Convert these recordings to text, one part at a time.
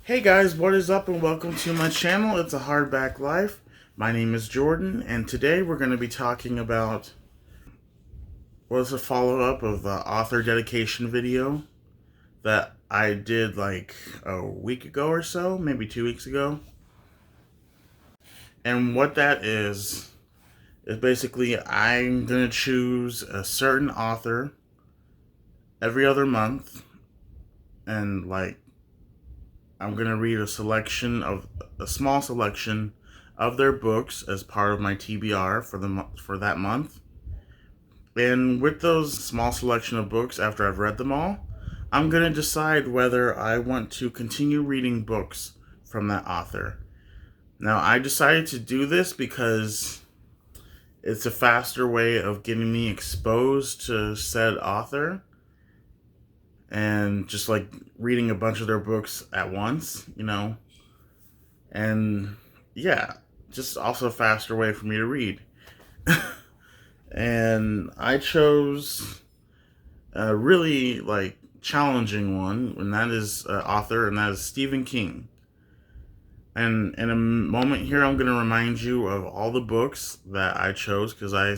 Hey guys, what is up and welcome to my channel. It's a Hardback Life. My name is Jordan and today we're going to be talking about what's a follow-up of the author dedication video that I did like a week ago or so, maybe 2 weeks ago. And what that is basically I'm going to choose a certain author every other month and I'm going to read a small selection of their books as part of my TBR for that month. And with those small selection of books, after I've read them all, I'm going to decide whether I want to continue reading books from that author. Now, I decided to do this because it's a faster way of getting me exposed to said author and just like reading a bunch of their books at once, and yeah, just also a faster way for me to read. And I chose a really challenging one, and that is author, and that is Stephen King. And in a moment here, I'm going to remind you of all the books that I chose because I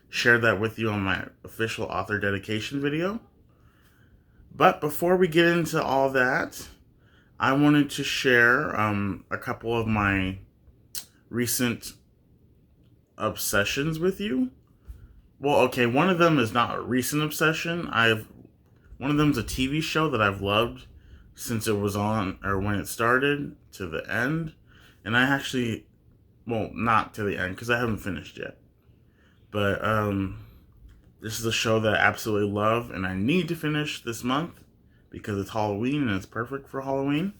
shared that with you on my official author dedication video. But before we get into all that, I wanted to share a couple of my recent obsessions with you. Well, okay, one of them is not a recent obsession. One of them is a TV show that I've loved since it was on, or when it started, to the end. And I actually, well, not to the end, because I haven't finished yet. But this is a show that I absolutely love, and I need to finish this month because it's Halloween and it's perfect for Halloween.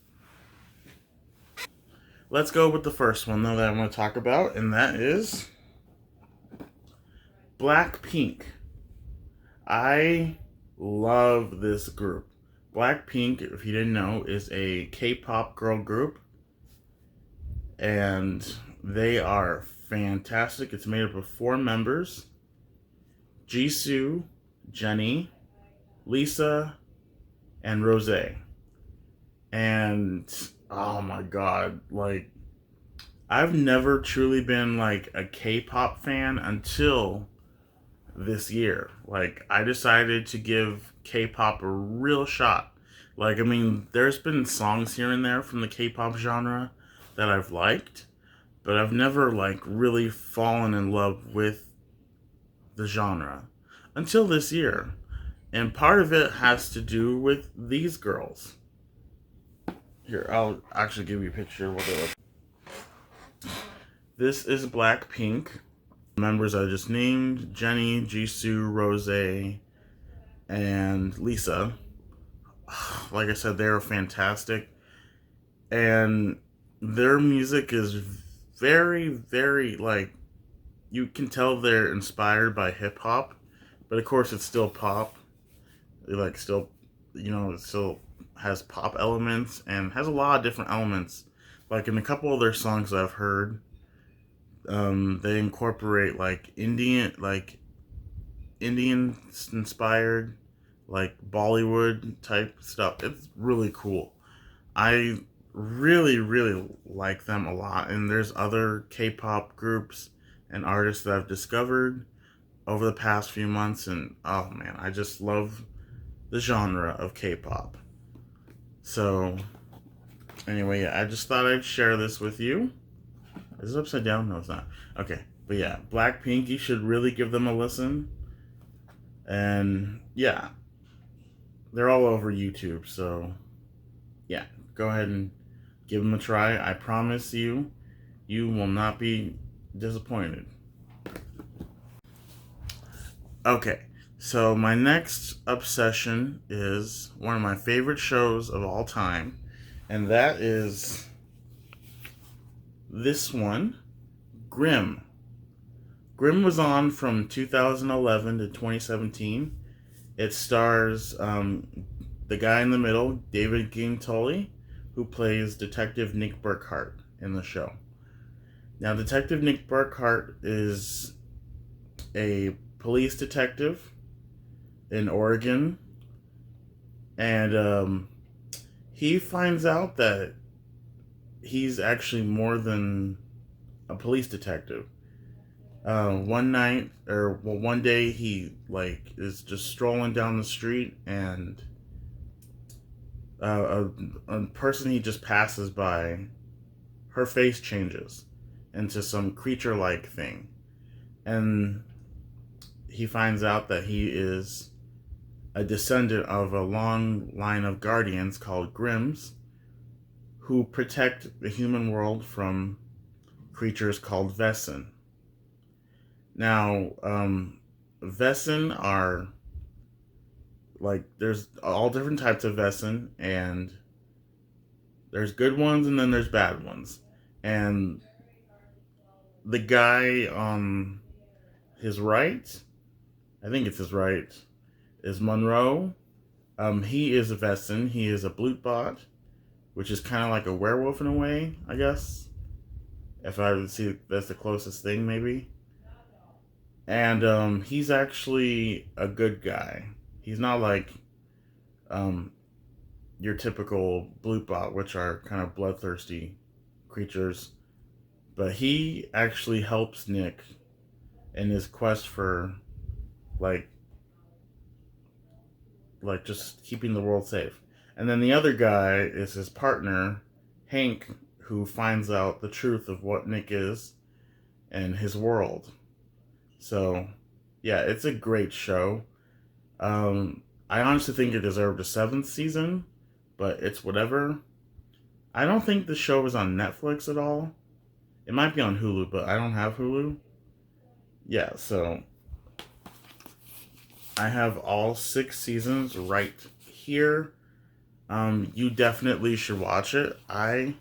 Let's go with the first one, though, that I'm going to talk about, and that is BlackPink. I love this group. BlackPink, if you didn't know, is a K-pop girl group, and they are fantastic. It's made up of 4 members: Jisoo, Jennie, Lisa, and Rose. And oh my god, I've never truly been a K-pop fan until this year. I decided to give K-pop a real shot. There's been songs here and there from the K-pop genre that I've liked, but I've never really fallen in love with the genre until this year. And part of it has to do with these girls. Here, I'll actually give you a picture of what they look like. This is BlackPink. Members I just named: Jennie, Jisoo, Rose, and Lisa. Like I said, they're fantastic. And their music is very, very, you can tell they're inspired by hip-hop. But of course, it's still pop. It still has pop elements and has a lot of different elements. In a couple of their songs that I've heard, they incorporate Indian inspired, Bollywood type stuff. It's really cool. I really, really like them a lot. And there's other K-pop groups and artists that I've discovered over the past few months, and oh man, I just love the genre of K-pop. So anyway, yeah, I just thought I'd share this with you. Is it upside down? No, it's not. Okay, but yeah, BlackPink, you should really give them a listen. And yeah, they're all over YouTube, so yeah, go ahead and give them a try. I promise you, you will not be disappointed. Okay, so my next obsession is one of my favorite shows of all time, and that is this one, Grimm. Grimm was on from 2011 to 2017. It stars the guy in the middle, David Gintoli, who plays Detective Nick Burkhart in the show. Now, Detective Nick Burkhart is a police detective in Oregon, and he finds out that he's actually more than a police detective. One day, he like is just strolling down the street, and a person he just passes by, her face changes into some creature-like thing, and he finds out that he is a descendant of a long line of guardians called Grimms, who protect the human world from creatures called Vessen. Now, Vessen are like, there's all different types of Vessen, and there's good ones and then there's bad ones. And the guy on his right, I think it's his right, is Monroe. He is a Vessen. He is a Blutbot, which is kind of like a werewolf in a way, I guess. If I would see, that's the closest thing, maybe. And he's actually a good guy. He's not like um, your typical Blutbot, which are kind of bloodthirsty creatures. But he actually helps Nick in his quest for like just keeping the world safe. And then the other guy is his partner, Hank, who finds out the truth of what Nick is and his world. So, yeah, it's a great show. I honestly think it deserved a seventh season, but it's whatever. I don't think the show is on Netflix at all. It might be on Hulu, but I don't have Hulu. Yeah, so I have all 6 seasons right here. You definitely should watch it. I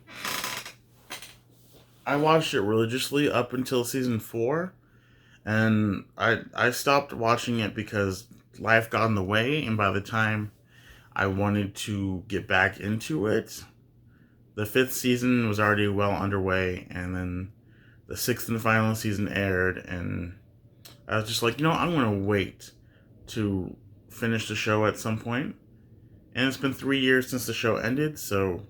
watched it religiously up until season 4, and I stopped watching it because life got in the way, and by the time I wanted to get back into it, the 5th season was already well underway, and then the 6th and final season aired, and I was just like, I'm going to wait to finish the show at some point. And it's been 3 years since the show ended, so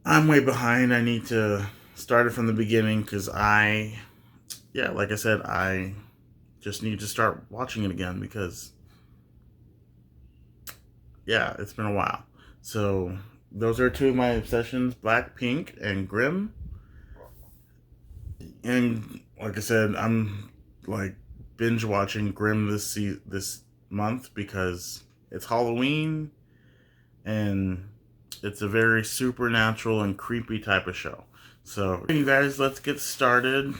I'm way behind. I need to start it from the beginning because like I said, I just need to start watching it again because, yeah, it's been a while. So those are 2 of my obsessions, BlackPink and Grimm. And like I said, I'm like binge watching Grimm this month because it's Halloween and it's a very supernatural and creepy type of show. So, you guys, let's get started.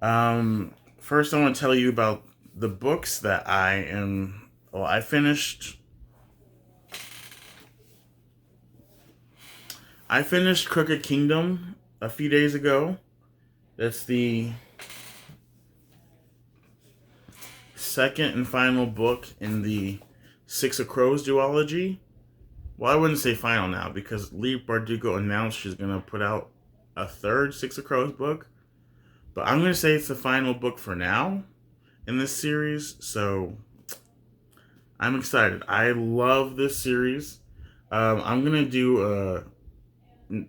First, I want to tell you about the books that I finished. I finished Crooked Kingdom a few days ago. That's the second and final book in the Six of Crows duology. Well, I wouldn't say final now because Lee Bardugo announced she's going to put out a third Six of Crows book. But I'm going to say it's the final book for now in this series. So I'm excited. I love this series. I'm going to do a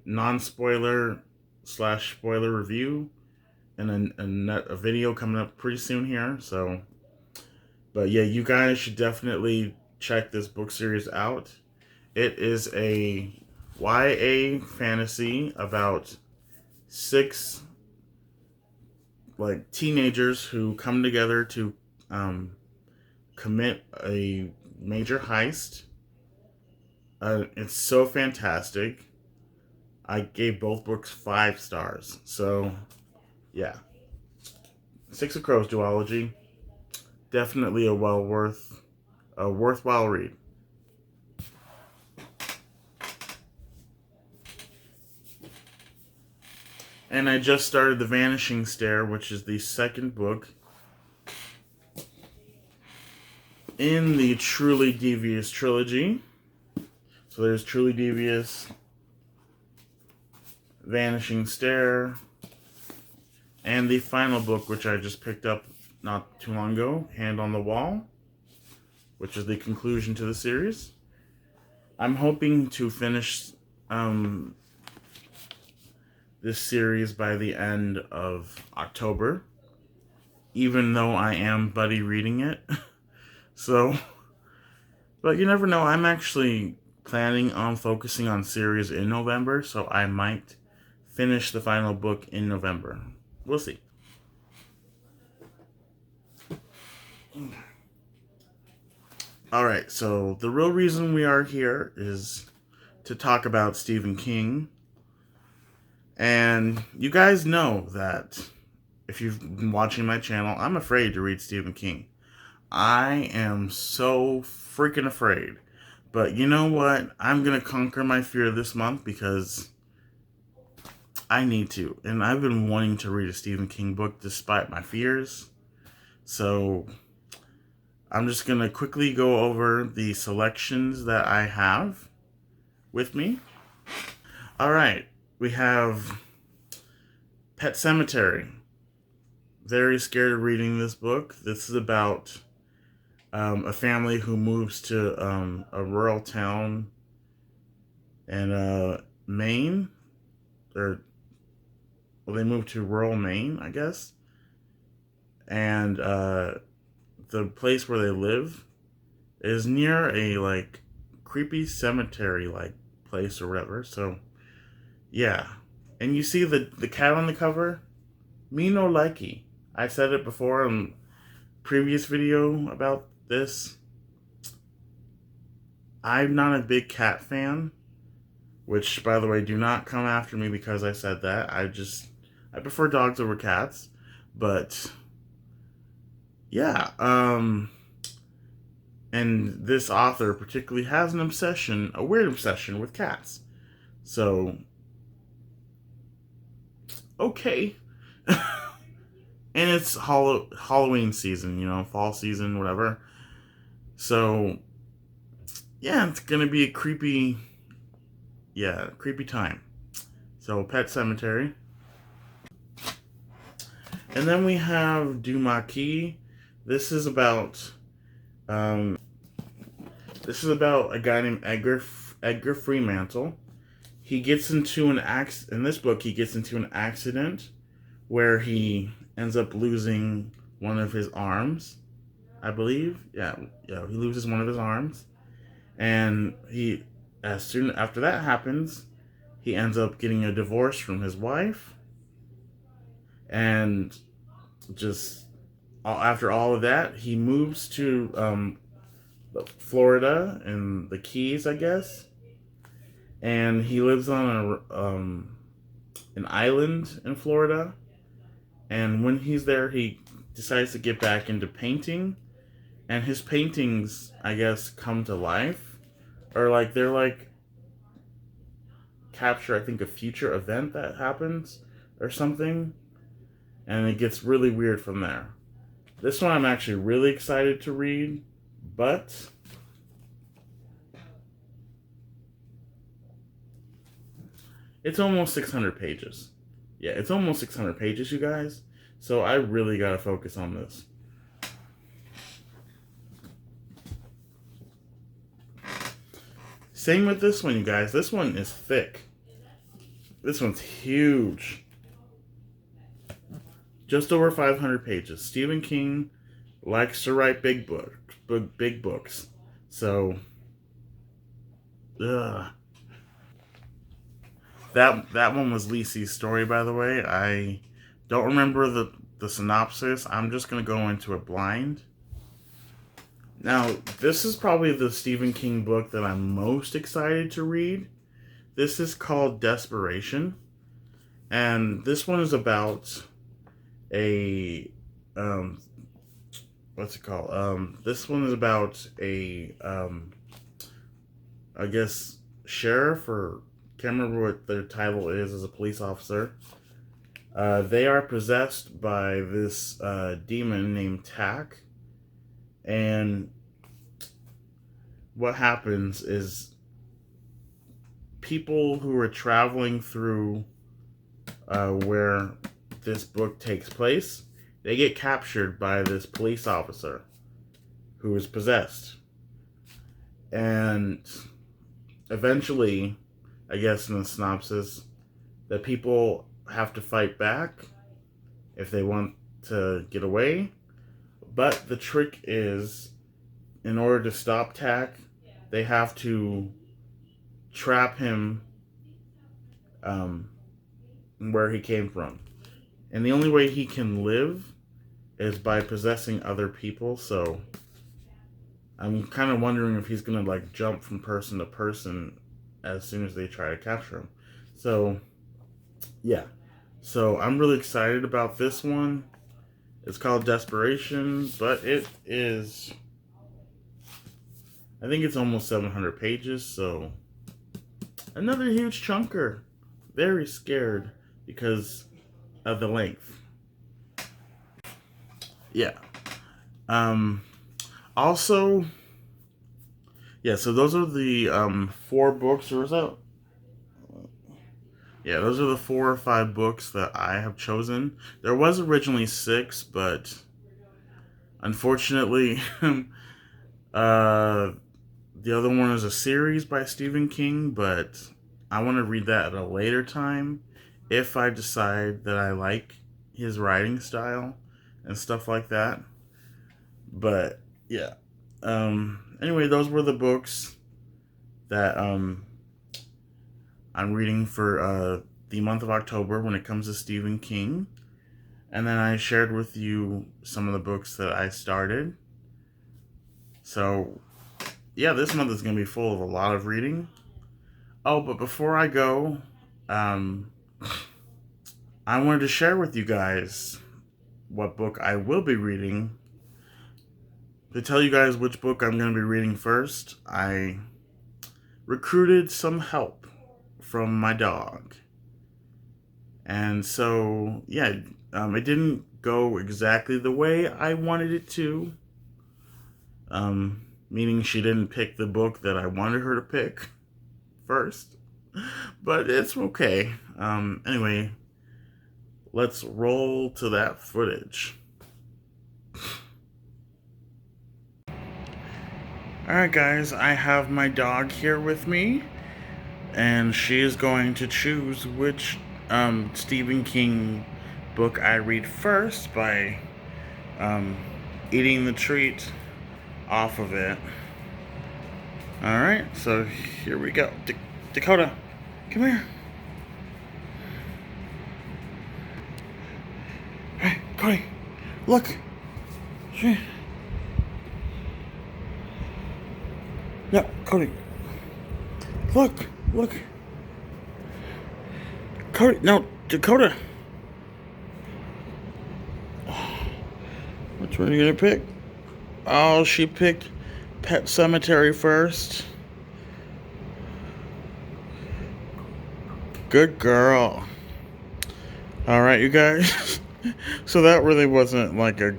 non-spoiler / spoiler review and a video coming up pretty soon here. So, but yeah, you guys should definitely check this book series out. It is a YA fantasy about 6 like teenagers who come together to commit a major heist. It's so fantastic. I gave both books 5 stars. So, yeah. Six of Crows duology. Definitely a worthwhile read. And I just started The Vanishing Stair, which is the second book in the Truly Devious trilogy. So there's Truly Devious, Vanishing Stair, and the final book, which I just picked up not too long ago, Hand on the Wall, which is the conclusion to the series. I'm hoping to finish this series by the end of October, even though I am buddy reading it. So, but you never know. I'm actually planning on focusing on series in November, so I might finish the final book in November. We'll see. Alright, so the real reason we are here is to talk about Stephen King. And you guys know that if you've been watching my channel, I'm afraid to read Stephen King. I am so freaking afraid. But you know what? I'm going to conquer my fear this month because I need to. And I've been wanting to read a Stephen King book despite my fears. So I'm just going to quickly go over the selections that I have with me. Alright, we have Pet Sematary. Very scared of reading this book. This is about a family who moves to a rural town in Maine. Or, well, they moved to rural Maine, I guess. And the place where they live is near a, like, creepy cemetery, like, place or whatever. So, yeah. And you see the cat on the cover? Me no likey. I said it before in previous video about this. I'm not a big cat fan, which, by the way, do not come after me because I said that. I prefer dogs over cats, but yeah, and this author particularly has an obsession, a weird obsession with cats. So, okay. And it's Halloween season, you know, fall season, whatever. So, yeah, it's gonna be a creepy time. So, Pet Cemetery. And then we have Dumaki. This is about a guy named Edgar Fremantle. He gets into in this book he gets into an accident where he ends up losing one of his arms, I believe. Yeah, he loses one of his arms. And as soon after that happens, he ends up getting a divorce from his wife. And just after all of that, he moves to Florida and the Keys, I guess. And he lives on an island in Florida. And when he's there, he decides to get back into painting. And his paintings, I guess, come to life. Or, like, they're, like, capture, I think, a future event that happens or something. And it gets really weird from there. This one I'm actually really excited to read. But it's almost 600 pages. Yeah, it's almost 600 pages, you guys. So I really gotta focus on this. Same with this one, you guys. This one is thick. This one's huge. Just over 500 pages. Stephen King likes to write big books. So, ugh. That one was Lisi's story, by the way. I don't remember the synopsis. I'm just going to go into it blind. Now, this is probably the Stephen King book that I'm most excited to read. This is called Desperation. And this one is about what's it called? This one is about I guess, sheriff, or can't remember what their title is as a police officer. They are possessed by this demon named Tack. And what happens is people who are traveling through where this book takes place, they get captured by this police officer who is possessed. And eventually, I guess in the synopsis, that people have to fight back if they want to get away. But the trick is, in order to stop Tak, they have to trap him um, where he came from. And the only way he can live is by possessing other people. So I'm kind of wondering if he's going to like jump from person to person as soon as they try to capture him. So yeah. So I'm really excited about this one. It's called Desperation, but it is, I think it's almost 700 pages, so another huge chunker. Very scared because of the length. Yeah. Um, Also, yeah, so those are the 4 books, or is that? Yeah, those are the 4 or 5 books that I have chosen. There was originally 6, but unfortunately, uh, the other one is a series by Stephen King, but I want to read that at a later time if I decide that I like his writing style and stuff like that. But yeah. Anyway, those were the books that I'm reading for the month of October when it comes to Stephen King. And then I shared with you some of the books that I started. So, yeah, this month is going to be full of a lot of reading. Oh, but before I go, um, I wanted to share with you guys what book I will be reading. To tell you guys which book I'm going to be reading first, I recruited some help from my dog. And so, yeah, it didn't go exactly the way I wanted it to. Meaning she didn't pick the book that I wanted her to pick first. But it's okay. Anyway, let's roll to that footage. Alright guys, I have my dog here with me, and she is going to choose which Stephen King book I read first by eating the treat off of it. Alright, so here we go. Dakota, come here. Hey, Cody, look. Yeah, Cody. Look. Cody, no, Dakota. Which one are you gonna pick? Oh, she picked Pet Cemetery first. Good girl. Alright, you guys. So that really wasn't like a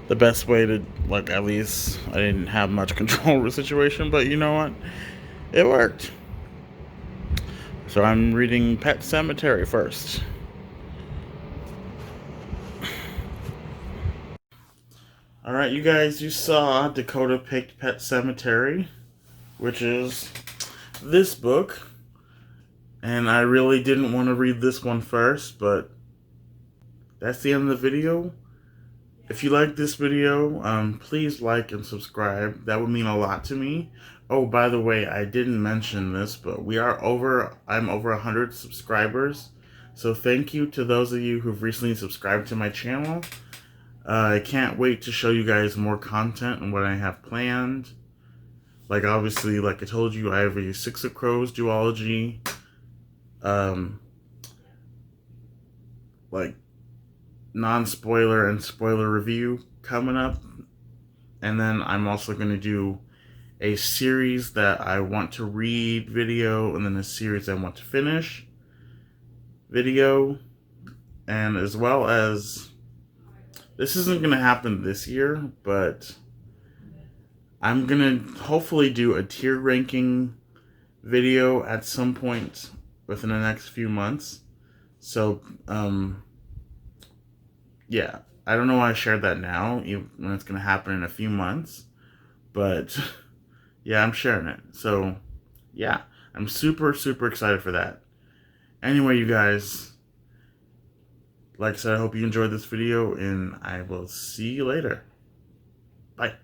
the best way to, like, at least I didn't have much control over the situation, but you know what? It worked. So I'm reading Pet Cemetery first. Alright, you guys, you saw Dakota picked Pet Cemetery, which is this book. And I really didn't want to read this one first, but that's the end of the video. If you like this video, please like and subscribe. That would mean a lot to me. Oh, by the way, I didn't mention this, but I'm over 100 subscribers. So thank you to those of you who've recently subscribed to my channel. I can't wait to show you guys more content and what I have planned. Like, obviously, like I told you, I have a Six of Crows duology. Like, non-spoiler and spoiler review coming up. And then I'm also going to do a series that I want to read video, and then a series I want to finish video. And as well as, this isn't going to happen this year, but I'm going to hopefully do a tier ranking video at some point within the next few months. So, yeah, I don't know why I shared that now, even when it's going to happen in a few months. But yeah, I'm sharing it. So yeah, I'm super, super excited for that. Anyway, you guys, like I said, I hope you enjoyed this video, and I will see you later. Bye.